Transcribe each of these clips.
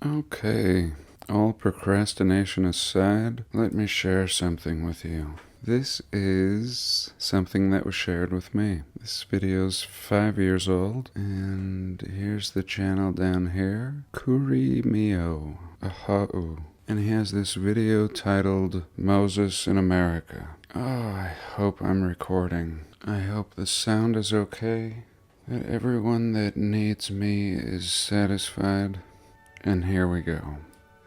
Okay, all procrastination aside, let me share something with you. This is something that was shared with me. This video's 5 years old, and here's the channel down here, Kurimeo, Ahau. And he has this video titled Moses in America. Oh, I hope I'm recording. I hope the sound is okay, that everyone that needs me is satisfied. And here we go.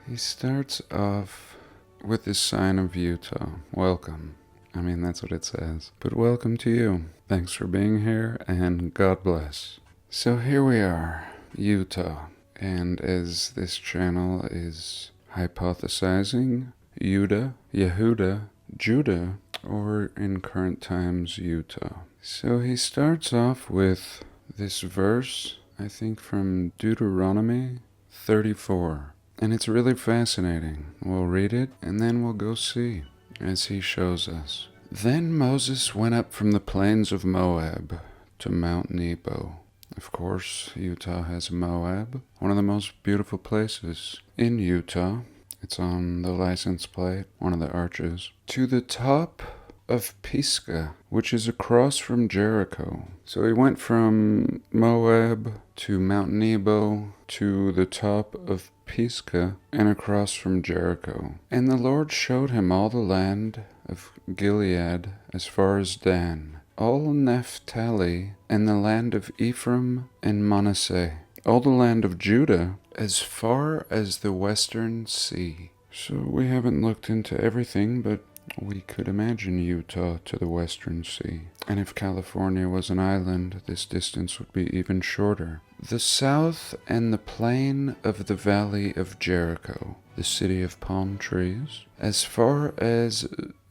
He starts off with this sign of Utah. Welcome. I mean, that's what it says. But welcome to you. Thanks for being here, and God bless. So here we are, Utah. And as this channel is hypothesizing, Yehuda, Judah, or in current times, Utah. So he starts off with this verse, I think from Deuteronomy 34. And it's really fascinating. We'll read it and then we'll go see as he shows us. Then Moses went up from the plains of Moab to Mount Nebo. Of course, Utah has Moab, one of the most beautiful places in Utah. It's on the license plate, one of the arches. To the top of Pisgah, which is across from Jericho. So he went from Moab to Mount Nebo to the top of Pisgah and across from Jericho. And the Lord showed him all the land of Gilead as far as Dan, all Naphtali, and the land of Ephraim and Manasseh, all the land of Judah as far as the western sea. So we haven't looked into everything, but we could imagine Utah to the western sea. And if California was an island, this distance would be even shorter. The south and the plain of the valley of Jericho, the city of palm trees, as far as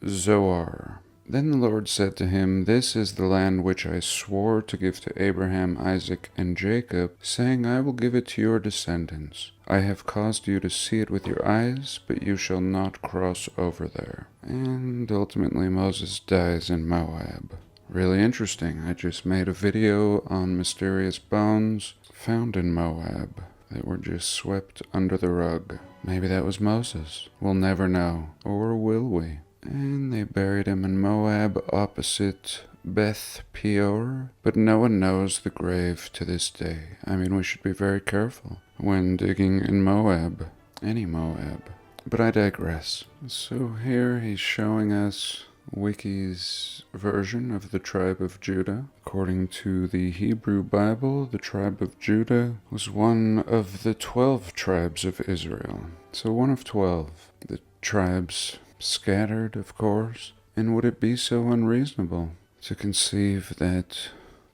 Zoar. Then the Lord said to him, This is the land which I swore to give to Abraham, Isaac, and Jacob, saying, I will give it to your descendants. I have caused you to see it with your eyes, but you shall not cross over there. And ultimately Moses dies in Moab. Really interesting. I just made a video on mysterious bones found in Moab that were just swept under the rug. Maybe that was Moses. We'll never know. Or will we? And they buried him in Moab opposite Beth Peor, but no one knows the grave to this day. I mean, we should be very careful when digging in Moab, any Moab. But I digress. So here he's showing us Wiki's version of the tribe of Judah. According to the Hebrew Bible, the tribe of Judah was one of the 12 tribes of Israel. So one of 12. The tribes scattered, of course, and would it be so unreasonable to conceive that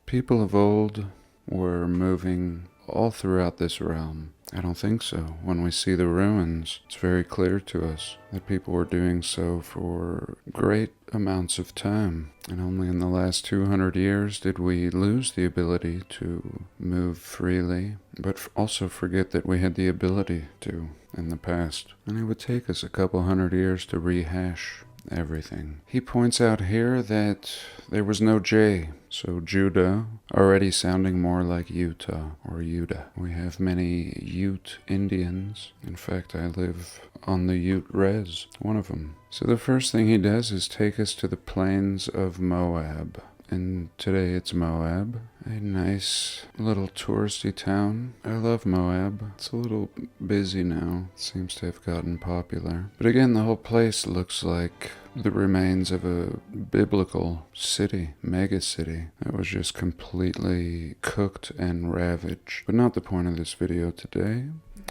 people of old were moving all throughout this realm? I don't think so. When we see the ruins, it's very clear to us that people were doing so for great amounts of time. And only in the last 200 years did we lose the ability to move freely, but also forget that we had the ability to in the past. And it would take us a couple hundred years to rehash everything. He points out here that there was no J, so Judah already sounding more like Utah or Yuda. We have many Ute Indians. In fact, I live on the Ute Res, one of them. So the first thing he does is take us to the plains of Moab. And today it's Moab, a nice little touristy town. I love Moab. It's a little busy now. It seems to have gotten popular. But again, the whole place looks like the remains of a biblical city, mega city, that was just completely cooked and ravaged. But not the point of this video today.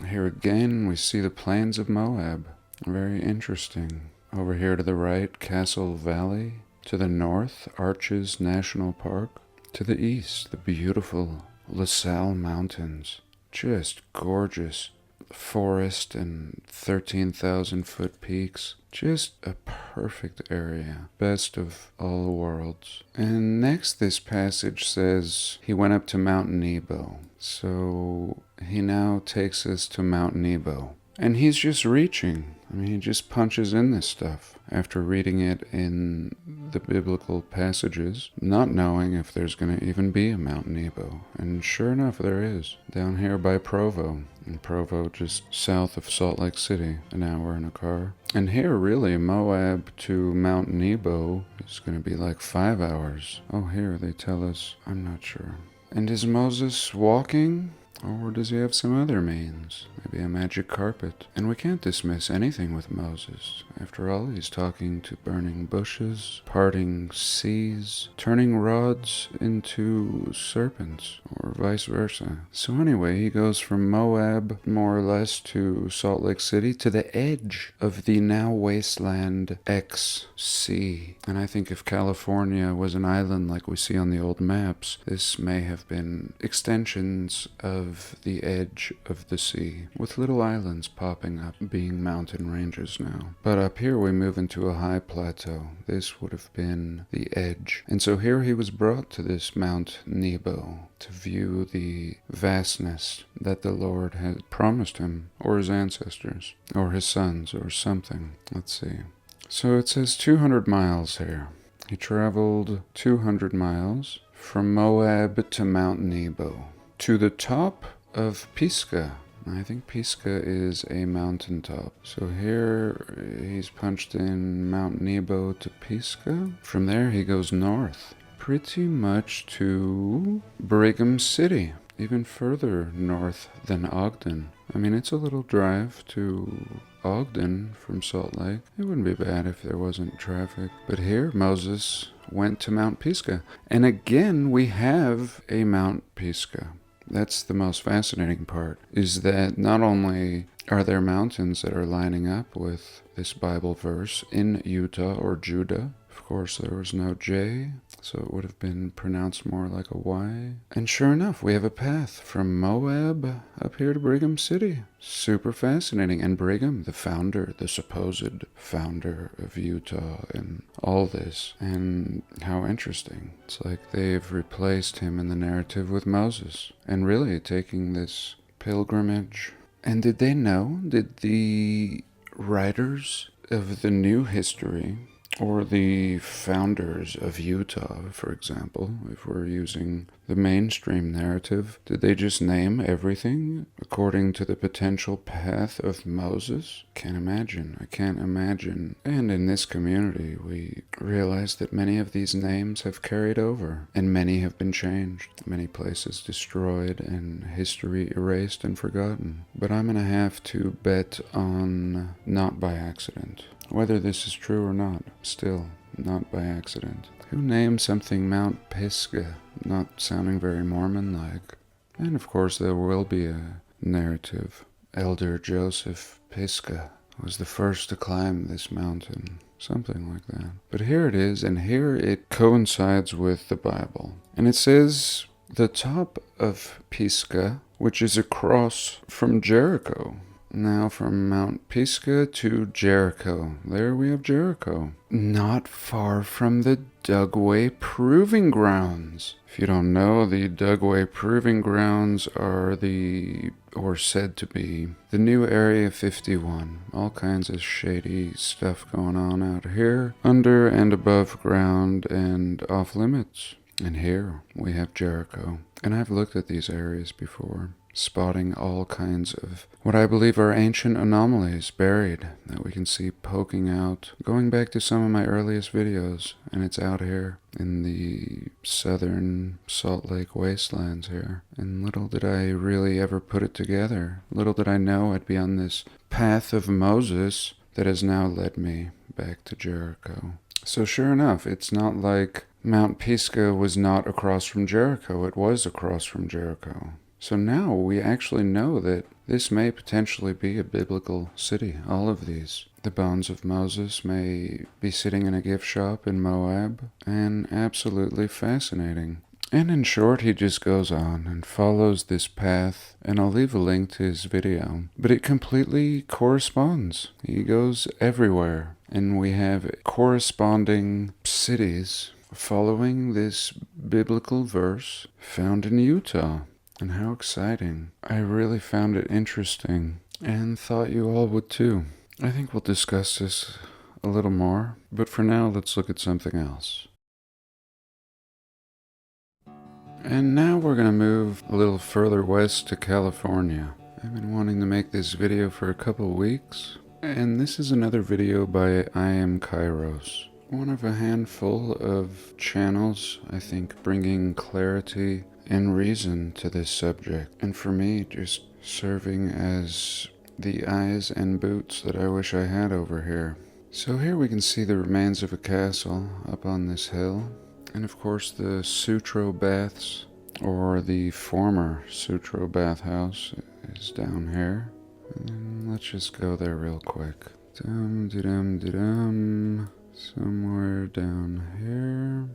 Here again, we see the plains of Moab. Very interesting. Over here to the right, Castle Valley. To the north, Arches National Park. To the east, the beautiful LaSalle Mountains. Just gorgeous forest and 13,000-foot peaks. Just a perfect area. Best of all worlds. And next this passage says he went up to Mount Nebo. So he now takes us to Mount Nebo. And he's just reaching. I mean, he just punches in this stuff after reading it in the biblical passages, not knowing if there's going to even be a Mount Nebo. And sure enough, there is, down here by Provo. And Provo just south of Salt Lake City, an hour in a car. And here, really, Moab to Mount Nebo is going to be like 5 hours. Oh, here they tell us. I'm not sure. And is Moses walking? Or does he have some other means? Maybe a magic carpet. And we can't dismiss anything with Moses. After all, he's talking to burning bushes, parting seas, turning rods into serpents, or vice versa. So anyway, he goes from Moab, more or less, to Salt Lake City, to the edge of the now wasteland XC. And I think if California was an island like we see on the old maps, this may have been extensions of the edge of the sea, with little islands popping up, being mountain ranges now. But up here we move into a high plateau. This would have been the edge. And so here he was brought to this Mount Nebo to view the vastness that the Lord had promised him, or his ancestors, or his sons, or something. Let's see. So it says 200 miles here. He traveled 200 miles from Moab to Mount Nebo, to the top of Pisgah. I think Pisgah is a mountaintop. So here he's punched in Mount Nebo to Pisgah. From there he goes north, pretty much to Brigham City, even further north than Ogden. I mean, it's a little drive to Ogden from Salt Lake. It wouldn't be bad if there wasn't traffic. But here Moses went to Mount Pisgah. And again we have a Mount Pisgah. That's the most fascinating part, is that not only are there mountains that are lining up with this Bible verse in Utah or Judah. Of course, there was no J, so it would have been pronounced more like a Y. And sure enough, we have a path from Moab up here to Brigham City. Super fascinating. And Brigham, the founder, the supposed founder of Utah and all this. And how interesting. It's like they've replaced him in the narrative with Moses. And really taking this pilgrimage. And did they know? Did the writers of the new history, or the founders of Utah, for example, if we're using the mainstream narrative, did they just name everything according to the potential path of Moses? Can't imagine. I can't imagine. And in this community, we realize that many of these names have carried over, and many have been changed. Many places destroyed, and history erased and forgotten. But I'm going to have to bet on not by accident. Whether this is true or not, still, not by accident. Who named something Mount Pisgah? Not sounding very Mormon-like. And of course there will be a narrative. Elder Joseph Pisgah was the first to climb this mountain. Something like that. But here it is, and here it coincides with the Bible. And it says, the top of Pisgah, which is across from Jericho. Now from Mount Pisgah to Jericho. There we have Jericho. Not far from the Dugway Proving Grounds. If you don't know, the Dugway Proving Grounds are said to be, the new Area 51. All kinds of shady stuff going on out here, under and above ground and off limits. And here we have Jericho. And I've looked at these areas before, spotting all kinds of what I believe are ancient anomalies buried that we can see poking out, going back to some of my earliest videos, and it's out here in the southern Salt Lake wastelands here. And little did I really ever put it together. Little did I know I'd be on this path of Moses that has now led me back to Jericho. So sure enough, it's not like Mount Pisgah was not across from Jericho. It was across from Jericho. So now we actually know that this may potentially be a biblical city, all of these. The bones of Moses may be sitting in a gift shop in Moab, and absolutely fascinating. And in short, he just goes on and follows this path, and I'll leave a link to his video. But it completely corresponds. He goes everywhere, and we have corresponding cities following this biblical verse found in Utah. And how exciting. I really found it interesting. and thought you all would too. I think we'll discuss this a little more, but for now let's look at something else. And now we're going to move a little further west to California. I've been wanting to make this video for a couple weeks, and this is another video by I Am Kairos. One of a handful of channels, I think, bringing clarity and reason to this subject. And for me, just serving as the eyes and boots that I wish I had over here. So here we can see the remains of a castle up on this hill. And of course the Sutro Baths, or the former Sutro Bathhouse, is down here. And let's just go there real quick. Dum-de-dum-de-dum. Somewhere down here.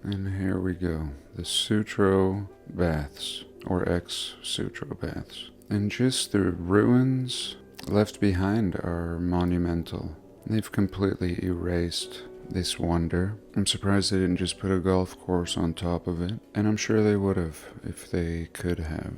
And here we go. The Sutro Baths, or ex-Sutro Baths. And just the ruins left behind are monumental. They've completely erased this wonder. I'm surprised they didn't just put a golf course on top of it, and I'm sure they would have if they could have.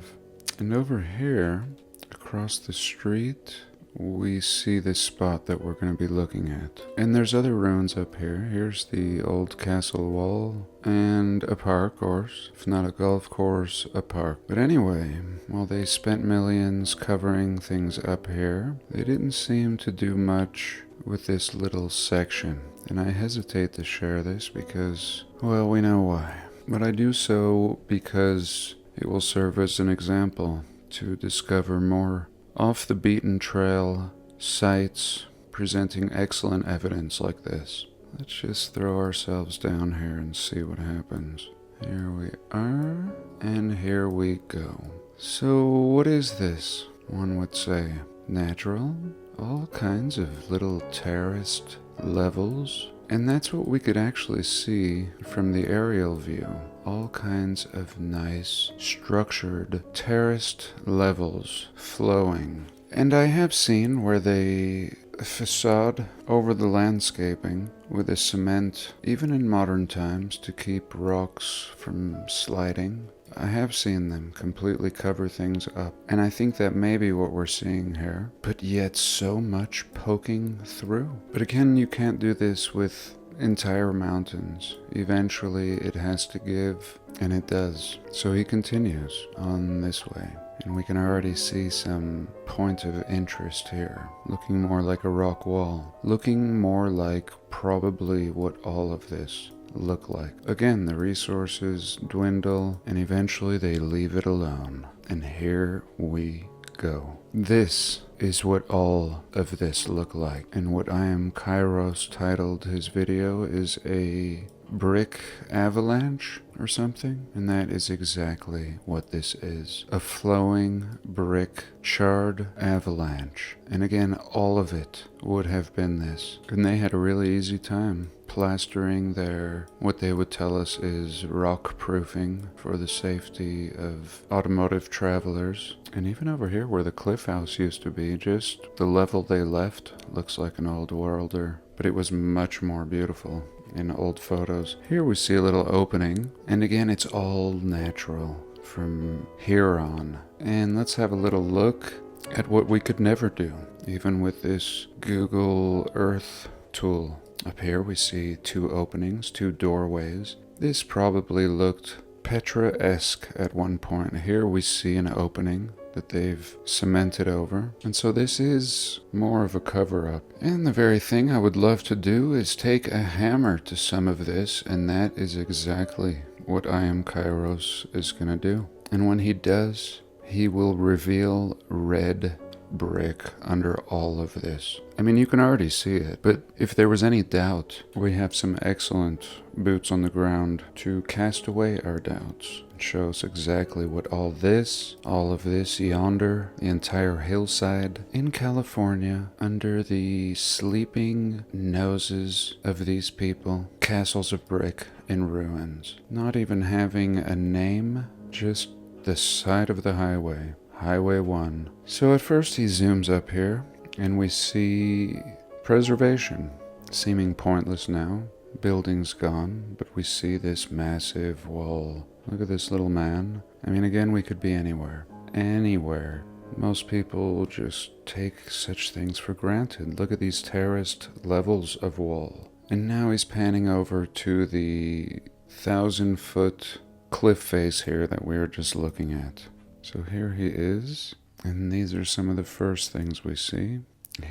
And over here, across the street, we see this spot that we're going to be looking at. And there's other ruins up here. Here's the old castle wall and a park course. If not a golf course, a park. But anyway, while they spent millions covering things up here, they didn't seem to do much with this little section. And I hesitate to share this because, well, we know why. But I do so because it will serve as an example to discover more off the beaten trail sites presenting excellent evidence like this. Let's just throw ourselves down here and see what happens. Here we are, and here we go. So what is this? One would say natural, all kinds of little terraced levels. And that's what we could actually see from the aerial view. All kinds of nice, structured, terraced levels flowing. And I have seen where they facade over the landscaping with a cement, even in modern times, to keep rocks from sliding. I have seen them completely cover things up, and I think that may be what we're seeing here, but yet so much poking through. But again, you can't do this with entire mountains. Eventually it has to give, and it does. So he continues on this way, and we can already see some point of interest here, looking more like a rock wall, looking more like probably what all of this look like. Again, the resources dwindle, and eventually they leave it alone. And here we go. This is what all of this look like. And what I Am Kairos titled his video is a brick avalanche or something, and that is exactly what this is. A flowing brick charred avalanche. And again, all of it would have been this. And they had a really easy time plastering their, what they would tell us is rock proofing for the safety of automotive travelers. And even over here where the cliff house used to be, just the level they left looks like an old worlder, but it was much more beautiful in old photos. Here we see a little opening, and again it's all natural from here on. And let's have a little look at what we could never do, even with this Google Earth tool. Up here we see two openings, two doorways. This probably looked Petra-esque at one point. Here we see an opening that they've cemented over. And so this is more of a cover-up. And the very thing I would love to do is take a hammer to some of this, and that is exactly what I Am Kairos is going to do. And when he does, he will reveal red brick under all of this. I mean, you can already see it, but if there was any doubt, we have some excellent boots on the ground to cast away our doubts. It shows exactly what all of this yonder, the entire hillside in California, under the sleeping noses of these people, castles of brick in ruins, not even having a name, just the side of the highway. Highway 1. So at first he zooms up here, and we see preservation, seeming pointless now. Building's gone, but we see this massive wall. Look at this little man. I mean, again, we could be anywhere. Anywhere. Most people just take such things for granted. Look at these terraced levels of wall. And now he's panning over to the 1,000-foot cliff face here that we were just looking at. So here he is, and these are some of the first things we see.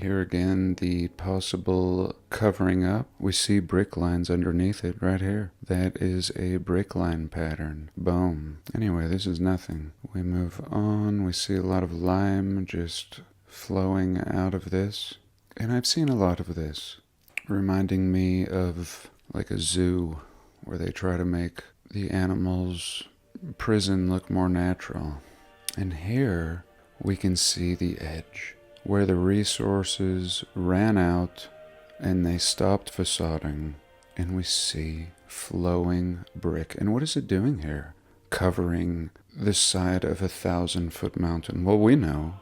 Here again, the possible covering up. We see brick lines underneath it right here. That is a brick line pattern. Boom. Anyway, this is nothing. We move on. We see a lot of lime just flowing out of this. And I've seen a lot of this, reminding me of like a zoo where they try to make the animals' prison look more natural. And here we can see the edge, where the resources ran out and they stopped facading, and we see flowing brick. And what is it doing here? Covering the side of a 1,000-foot mountain. Well, we know,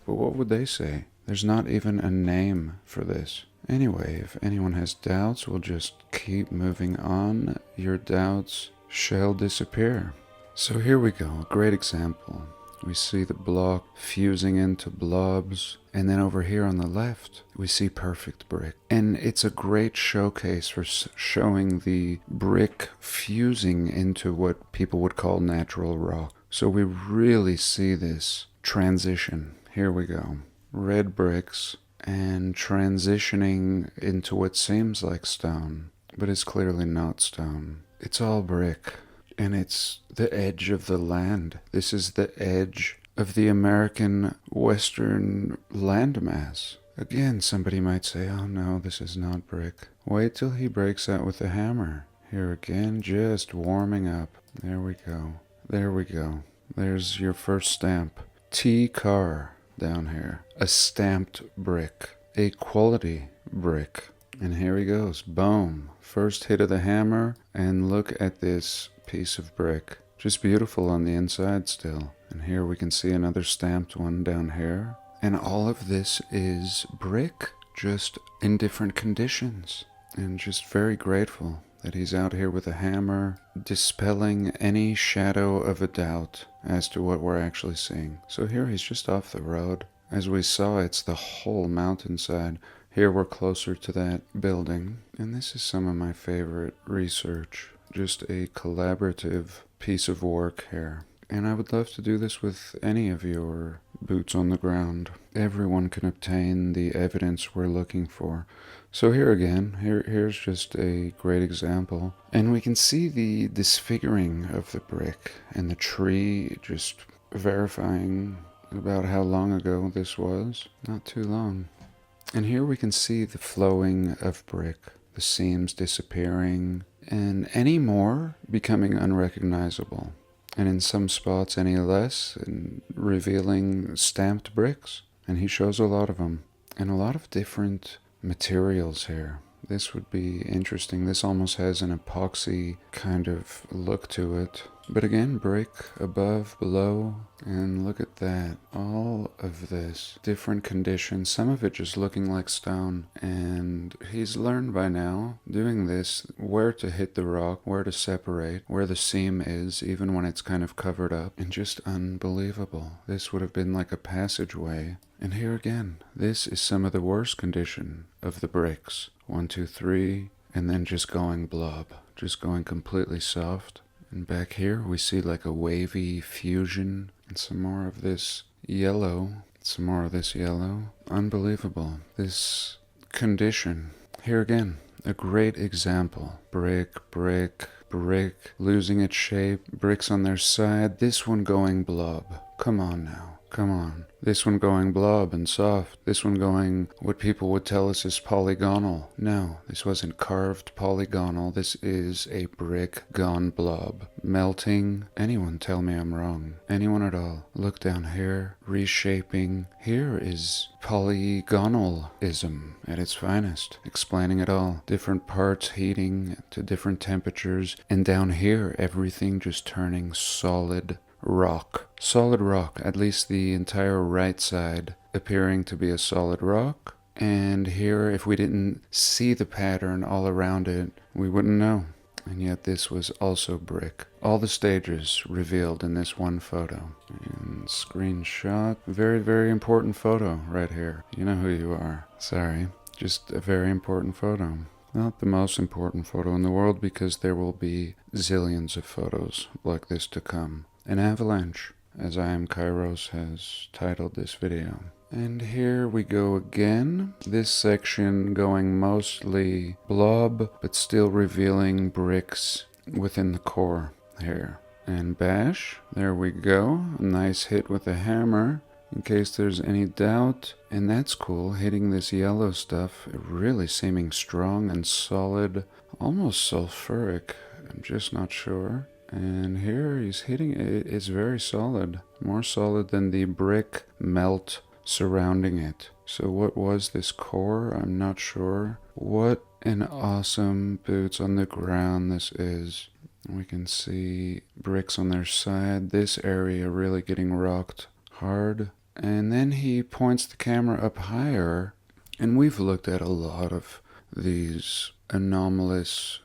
but what would they say? There's not even a name for this. Anyway, if anyone has doubts, we'll just keep moving on. Your doubts shall disappear. So here we go, a great example. We see the block fusing into blobs, and then over here on the left, we see perfect brick. And it's a great showcase for showing the brick fusing into what people would call natural rock. So we really see this transition. Here we go. Red bricks and transitioning into what seems like stone, but it's clearly not stone. It's all brick. And it's the edge of the land. This is the edge of the American Western landmass. Again, somebody might say, oh no, this is not brick. Wait till he breaks out with the hammer. Here again, just warming up. There we go. There we go. There's your first stamp. T-car down here. A stamped brick. A quality brick. And here he goes. Boom. First hit of the hammer. And look at this piece of brick. Just beautiful on the inside still. And here we can see another stamped one down here. And all of this is brick, just in different conditions. And just very grateful that he's out here with a hammer, dispelling any shadow of a doubt as to what we're actually seeing. So here he's just off the road. As we saw, it's the whole mountainside. Here we're closer to that building. And this is some of my favorite research. Just a collaborative piece of work here. And I would love to do this with any of your boots on the ground. Everyone can obtain the evidence we're looking for. So here again, here's just a great example. And we can see the disfiguring of the brick and the tree, just verifying about how long ago this was. Not too long. And here we can see the flowing of brick, the seams disappearing, and any more becoming unrecognizable. And in some spots any less, and revealing stamped bricks. And he shows a lot of them. And a lot of different materials here. This would be interesting. This almost has an epoxy kind of look to it. But again, brick above, below, and look at that. All of this, different conditions, some of it just looking like stone. And he's learned by now, doing this, where to hit the rock, where to separate, where the seam is, even when it's kind of covered up. And just unbelievable. This would have been like a passageway. And here again, this is some of the worst condition of the bricks. 1, 2, 3, and then just going blob, just going completely soft. And back here we see like a wavy fusion and some more of this yellow, some more of this yellow. Unbelievable. This condition. Here again, a great example. Brick, brick, brick, losing its shape, bricks on their side. This one going blob. Come on now. Come on. This one going blob and soft. This one going what people would tell us is polygonal. No, this wasn't carved polygonal. This is a brick gone blob. Melting. Anyone tell me I'm wrong. Anyone at all. Look down here. Reshaping. Here is polygonalism at its finest. Explaining it all. Different parts heating to different temperatures. And down here, everything just turning solid rock. Solid rock, at least the entire right side appearing to be a solid rock. And here, if we didn't see the pattern all around it, we wouldn't know. And yet this was also brick. All the stages revealed in this one photo. And screenshot. Very, very important photo right here. You know who you are. Sorry. Just a very important photo. Not the most important photo in the world because there will be zillions of photos like this to come. An avalanche, as I Am Kairos has titled this video. And here we go again. This section going mostly blob, but still revealing bricks within the core here. And bash, there we go. A nice hit with a hammer, in case there's any doubt. And that's cool, hitting this yellow stuff, really seeming strong and solid, almost sulfuric. I'm just not sure. And here he's hitting it. It's very solid, more solid than the brick melt surrounding it. So what was this core? I'm not sure. What an awesome boots on the ground this is. We can see bricks on their side. This area really getting rocked hard. And then he points the camera up higher. And we've looked at a lot of these anomalous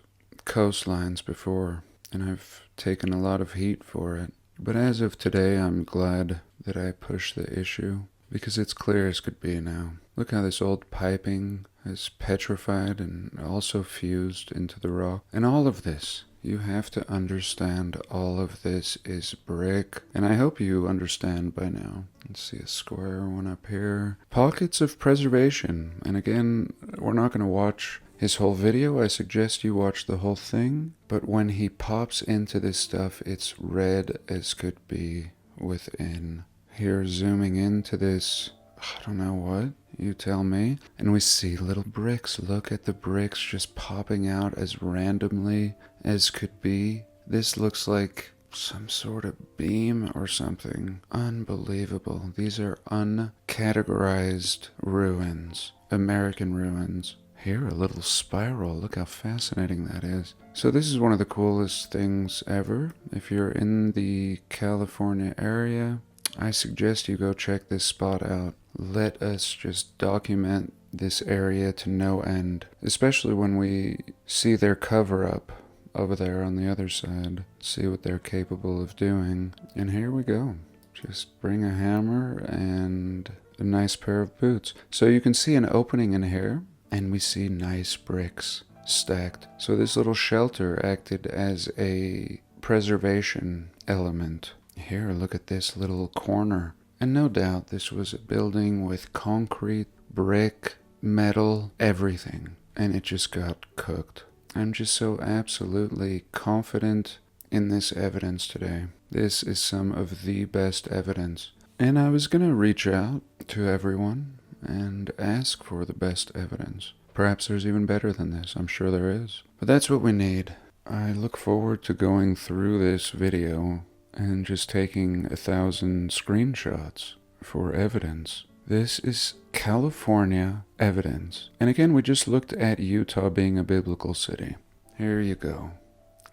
coastlines before. And I've taken a lot of heat for it. But as of today, I'm glad that I pushed the issue. Because it's clear as could be now. Look how this old piping is petrified and also fused into the rock. And all of this, you have to understand all of this is brick. And I hope you understand by now. Let's see a square one up here. Pockets of preservation. And again, we're not going to watch his whole video. I suggest you watch the whole thing. But when he pops into this stuff, it's red as could be within. Here, zooming into this, I don't know what, you tell me. And we see little bricks. Look at the bricks just popping out as randomly as could be. This looks like some sort of beam or something. Unbelievable. These are uncategorized ruins, American ruins. Here, a little spiral. Look how fascinating that is. So this is one of the coolest things ever. If you're in the California area, I suggest you go check this spot out. Let us just document this area to no end, especially when we see their cover-up over there on the other side. See what they're capable of doing. And here we go. Just bring a hammer and a nice pair of boots. So you can see an opening in here, and we see nice bricks stacked. So this little shelter acted as a preservation element. Here, look at this little corner. And no doubt this was a building with concrete, brick, metal, everything. And it just got cooked. I'm just so absolutely confident in this evidence today. This is some of the best evidence. And I was going to reach out to everyone and ask for the best evidence. Perhaps there's even better than this. I'm sure there is. But that's what we need. I look forward to going through this video and just taking 1,000 screenshots for evidence. This is California evidence. And again, we just looked at Utah being a biblical city. Here you go.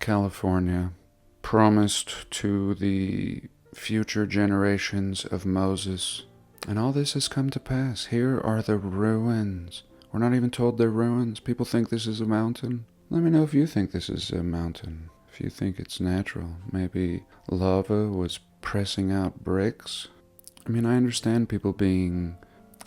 California, promised to the future generations of Moses. And all this has come to pass. Here are the ruins. We're not even told they're ruins. People think this is a mountain. Let me know if you think this is a mountain. If you think it's natural, maybe lava was pressing out bricks. I mean, I understand people being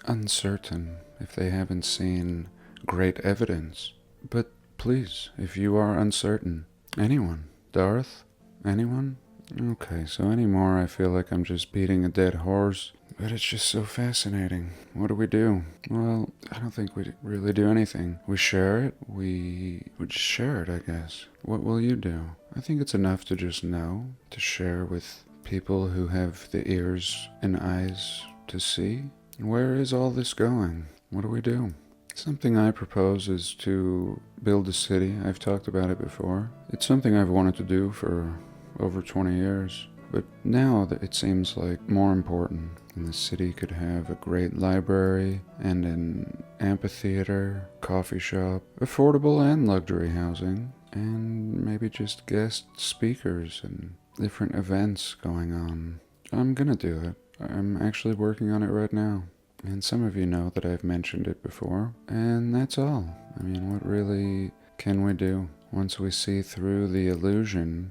uncertain if they haven't seen great evidence. But please, if you are uncertain, anyone, Darth, anyone? Okay, so anymore I feel like I'm just beating a dead horse. But it's just so fascinating. What do we do? Well, I don't think we really do anything. We share it. We would share it, I guess. What will you do? I think it's enough to just know, to share with people who have the ears and eyes to see. Where is all this going? What do we do? Something I propose is to build a city. I've talked about it before. It's something I've wanted to do for over 20 years. But now that it seems like more important. And the city could have a great library and an amphitheater, coffee shop, affordable and luxury housing, and maybe just guest speakers and different events going on. I'm gonna do it. I'm actually working on it right now. And some of you know that I've mentioned it before. And that's all. I mean, what really can we do? once we see through the illusion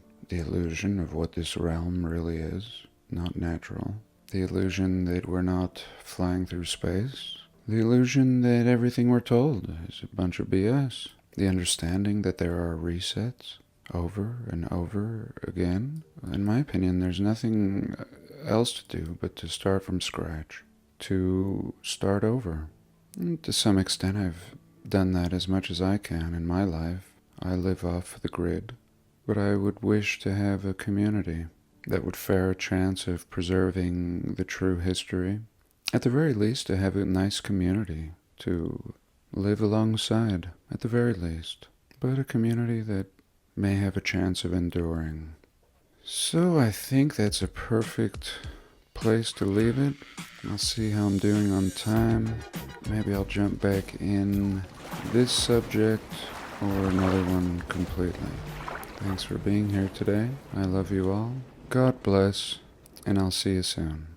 of what this realm really is, not natural, the illusion that we're not flying through space, the illusion that everything we're told is a bunch of BS, the understanding that there are resets over and over again. In my opinion, there's nothing else to do but to start from scratch, to start over. And to some extent, I've done that as much as I can in my life. I live off the grid, but I would wish to have a community that would fare a chance of preserving the true history. At the very least, to have a nice community to live alongside, at the very least, but a community that may have a chance of enduring. So I think that's a perfect place to leave it. I'll see how I'm doing on time. Maybe I'll jump back in this subject or another one completely. Thanks for being here today. I love you all. God bless, and I'll see you soon.